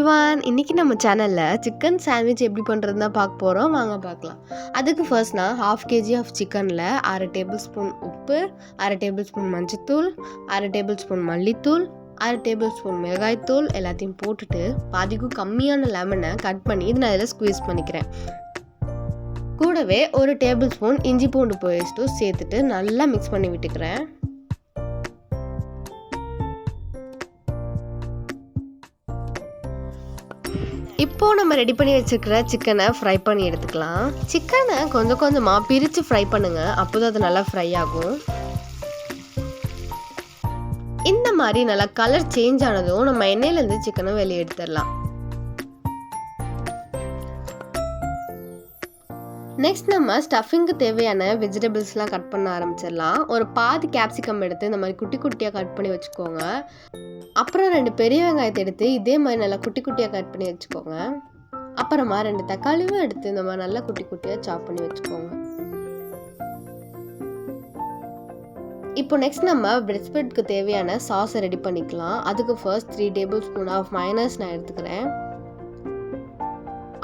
Everyone, இன்னைக்கு நம்ம சேனல்ல சிக்கன் சாண்ட்விச் எப்படி பண்ணுறதுன்னு தான் பார்க்க போகிறோம். வாங்க பார்க்கலாம். அதுக்கு ஃபர்ஸ்ட் நான் 1/2 kg ஆஃப் சிக்கனில் 1/2 டேபிள் ஸ்பூன் உப்பு, 1/2 டேபிள் ஸ்பூன் மஞ்சத்தூள், 1/2 டேபிள் ஸ்பூன் மல்லித்தூள், 1/2 டேபிள் ஸ்பூன் மிளகாய்த்தூள் எல்லாத்தையும் போட்டுட்டு பாதிக்கும் கம்மியான லெமனை கட் பண்ணி இது நான் இதில் ஸ்குவீஸ் பண்ணிக்கிறேன். கூடவே 1 டேபிள் ஸ்பூன் இஞ்சி பூண்டு பேஸ்ட்டும் சேர்த்துட்டு நல்லா மிக்ஸ் பண்ணி விட்டுக்கிறேன். இப்போது நம்ம ரெடி பண்ணி வச்சுருக்கிற சிக்கனை ஃப்ரை பண்ணி எடுத்துக்கலாம். சிக்கனை கொஞ்சம் கொஞ்சமாக பிரித்து ஃப்ரை பண்ணுங்கள், அப்போ தான் அது நல்லா ஃப்ரை ஆகும். இந்த மாதிரி நல்லா கலர் சேஞ்ச் ஆனதும் நம்ம எண்ணெயிலேருந்து சிக்கனை வெளியே எடுத்துடலாம். நெக்ஸ்ட் நம்ம ஸ்டஃபிங்க்கு தேவையான வெஜிடபிள்ஸ்லாம் கட் பண்ண ஆரம்பிச்சிடலாம். ஒரு பாதி கேப்சிகம் எடுத்து இந்த மாதிரி குட்டி குட்டியாக கட் பண்ணி வச்சுக்கோங்க. அப்புறம் 2 பெரிய வெங்காயத்தை எடுத்து இதே மாதிரி நல்லா குட்டி குட்டியாக கட் பண்ணி வச்சுக்கோங்க. அப்புறமா 2 தக்காளியும் எடுத்து இந்த மாதிரி நல்லா குட்டி குட்டியாக சாப் பண்ணி வச்சுக்கோங்க. இப்போ நெக்ஸ்ட் நம்ம பிரெட் ஸ்ப்ரெட்க்கு தேவையான சாஸை ரெடி பண்ணிக்கலாம். அதுக்கு first 3 tablespoon of mayonnaise நான் எடுத்துக்கிறேன்.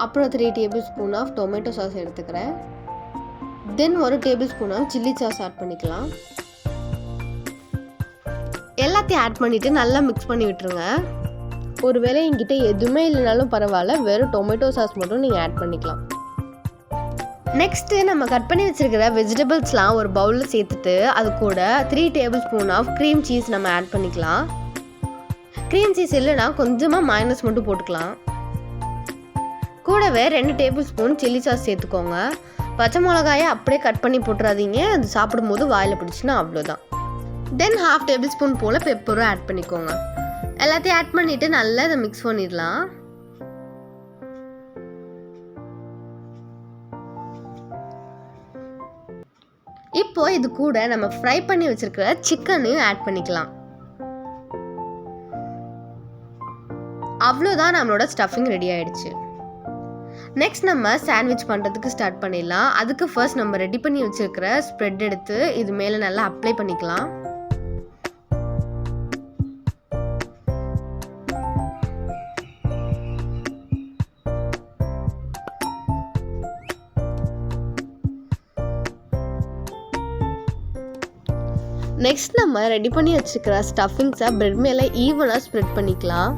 அப்புறம் 3 tablespoon of tomato sauce எடுத்துக்கிறேன். Then 1 tablespoon of chilli sauce add பண்ணிக்கலாம். எல்லாத்தையும் ஆட் பண்ணிவிட்டு நல்லா மிக்ஸ் பண்ணி விட்டுருங்க. ஒருவேளை என்கிட்ட எதுவுமே இல்லைனாலும் பரவாயில்ல, வெறும் டொமேட்டோ சாஸ் மட்டும் நீங்கள் ஆட் பண்ணிக்கலாம். நெக்ஸ்ட்டு நம்ம கட் பண்ணி வச்சுருக்கிற வெஜிடபிள்ஸ்லாம் ஒரு பவுலில் சேர்த்துட்டு அது கூட 3 tablespoon of cream cheese நம்ம ஆட் பண்ணிக்கலாம். க்ரீம் சீஸ் இல்லைனா கொஞ்சமாக மைனஸ் மட்டும் போட்டுக்கலாம். கூடவே 2 டேபிள் ஸ்பூன் சில்லி சாஸ் சேர்த்துக்கோங்க. பச்சை மிளகாயை அப்படியே கட் பண்ணி போட்டுறாதீங்க, அது சாப்பிடும்போது வாயில் பிடிச்சின்னா அவ்வளோதான். தென் 1/2 டேபிள் ஸ்பூன் போல் பெப்பரும் ஆட் பண்ணிக்கோங்க. எல்லாத்தையும் ஆட் பண்ணிவிட்டு நல்லா இதை மிக்ஸ் பண்ணிடலாம். இப்போ இது கூட நம்ம ஃப்ரை பண்ணி வச்சிருக்கிற சிக்கனையும் ஆட் பண்ணிக்கலாம். அவ்வளோதான், நம்மளோட ஸ்டஃபிங் ரெடி ஆயிடுச்சு. நெக்ஸ்ட் நம்ம சாண்ட்விச் பண்ணுறதுக்கு ஸ்டார்ட் பண்ணிடலாம். அதுக்கு ஃபர்ஸ்ட் நம்ம ரெடி பண்ணி வச்சுருக்கிற ஸ்ப்ரெட் எடுத்து இது மேலே நல்லா அப்ளை பண்ணிக்கலாம். நெக்ஸ்ட் நம்ம ரெடி பண்ணி வச்சுருக்கிற ஸ்டஃபிங்ஸை பிரெட் மேலே ஈவனாக ஸ்ப்ரெட் பண்ணிக்கலாம்.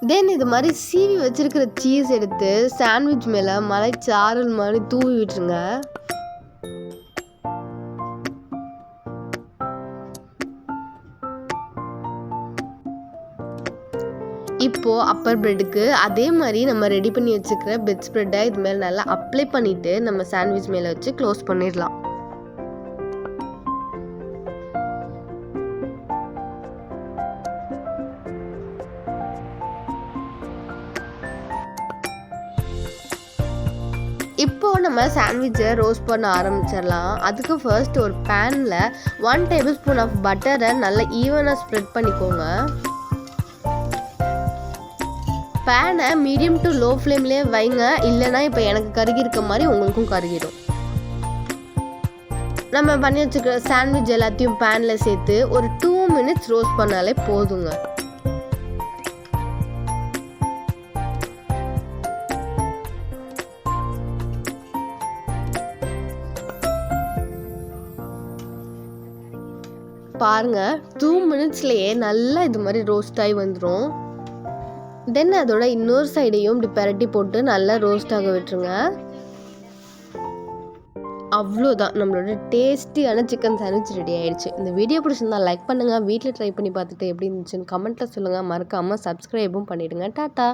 தென் இது மாதிரி சீவி வச்சிருக்கிற சீஸ் எடுத்து சாண்ட்விச் மேலே மலைச்சாரல் மாதிரி தூவி விட்டுருங்க. இப்போது அப்பர் பிரெட்டுக்கு அதே மாதிரி நம்ம ரெடி பண்ணி வச்சுக்கிற பிரெட் ஸ்ப்ரெட்டை இது மேலே நல்லா அப்ளை பண்ணிவிட்டு நம்ம சாண்ட்விச் மேலே வச்சு க்ளோஸ் பண்ணிடலாம். இப்போது நம்ம சாண்ட்விட்சை ரோஸ்ட் பண்ண ஆரம்பிச்சிடலாம். அதுக்கு ஃபர்ஸ்ட் ஒரு பேனில் 1 டேபிள் ஸ்பூன் ஆஃப் பட்டரை நல்லா ஈவனாக ஸ்ப்ரெட் பண்ணிக்கோங்க. பேனை மீடியம் டு லோ ஃப்ளேம்லேயே வைங்க, இல்லைனா இப்போ எனக்கு கருகி இருக்க மாதிரி உங்களுக்கும் கருகிடும். நம்ம பண்ணி வச்சுக்கிற சாண்ட்விச் எல்லாத்தையும் பேனில் சேர்த்து ஒரு 2 மினிட்ஸ் ரோஸ்ட் பண்ணாலே போதுங்க. பாருங்க, 2 மினிட்ஸ்லேயே நல்லா இது மாதிரி ரோஸ்ட் ஆகி வந்துடும். தென் அதோட இன்னொரு சைடையும் இப்படி பரட்டி போட்டு நல்லா ரோஸ்ட் ஆக விட்டுருங்க. அவ்வளோதான், நம்மளோட டேஸ்டியான சிக்கன் சாண்ட்விச் ரெடி ஆயிடுச்சு. இந்த வீடியோ பிடிச்சிருந்தா லைக் பண்ணுங்கள், வீட்டில் ட்ரை பண்ணி பார்த்துட்டு எப்படி இருந்துச்சுன்னு கமெண்ட்டில் சொல்லுங்கள். மறக்காமல் சப்ஸ்கிரைபும் பண்ணிவிடுங்க. டாட்டா.